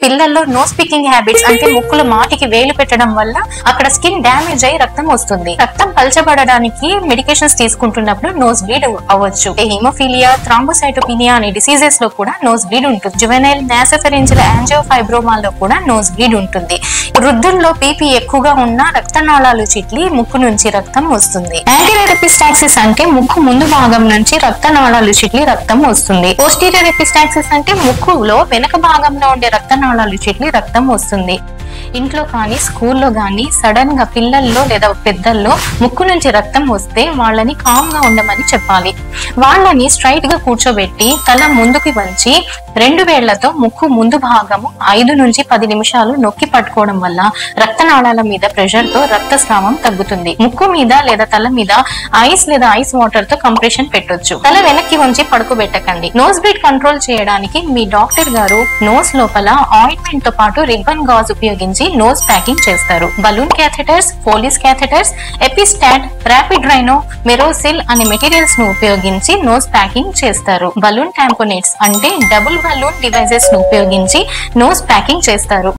పిల్లల్లో nose picking habits అంటే ముక్కులో మాటికి వేలు పెట్టడం వల్ల అక్కడ స్కిన్ డ్యామేజ్ అయ్యి రక్తం వస్తుంది. రక్తం పల్చబడడానికి మెడికేషన్స్ తీసుకుంటున్నప్పుడు నోస్ బ్లీడ్ అవ్వచ్చు. హిమోఫీలియా, థ్రాంబోసైటోపినియా అనే డిసీజెస్ లో కూడా నోస్ బ్లీడ్ ఉంటుంది. జువెనైల్ నాసోఫెరింజియల్ యాంజియోఫైబ్రోమాలో కూడా నోస్ బ్లీడ్ ఉంటుంది. వృద్ధుల్లో బీపీ ఎక్కువగా ఉన్న రక్తనాళాలు చిట్లి ముక్కు నుంచి రక్తం వస్తుంది. యాంటీరియర్ ఎపిస్టాక్సిస్ అంటే ముక్కు ముందు భాగం నుంచి రక్తనాళాలు చిట్లి రక్తం వస్తుంది. పోస్టీరియర్ ఎపిస్టాక్సిస్ అంటే ముక్కులో వెనక భాగంలో ఉండే రక్తనాళాలు చిట్లి రక్తం వస్తుంది. ఇంట్లో కానీ స్కూల్లో కానీ సడన్ గా పిల్లల్లో లేదా పెద్దల్లో ముక్కు నుంచి రక్తం వస్తే వాళ్ళని కామ్ గా ఉండమని చెప్పాలి. వాళ్ళని స్ట్రైట్ గా కూర్చోబెట్టి తల ముందుకి వంచి 2 వేళ్లతో ముక్కు ముందు భాగము 5 నుంచి 10 నిమిషాలు నొక్కి పట్టుకోవడం వల్ల రక్తనాళాల మీద ప్రెషర్ తో రక్తస్రావం తగ్గుతుంది. ముక్కు మీద లేదా తల మీద ఐస్ లేదా ఐస్ వాటర్ తో కంప్రెషన్ పెట్టొచ్చు. తల వెనక్కి వంచి పడుకోబెట్టకండి. నోస్ బ్లీడ్ కంట్రోల్ చేయడానికి మీ డాక్టర్ గారు నోస్ లోపల ఆయింట్మెంట్ తో పాటు రిబ్బన్ గాజ్ ఉపయోగించి నోస్ ప్యాకింగ్ చేస్తారు. Balloon catheters, Foley's catheters, Epistat, rapid rhino, Merocel అనే మెటీరియల్స్ ను ఉపయోగించి నోస్ ప్యాకింగ్ చేస్తారు. బలూన్ టాంపోనేట్స్ అంటే డబుల్ బలూన్ డివైజెస్ ను ఉపయోగించి నోస్ ప్యాకింగ్ చేస్తారు.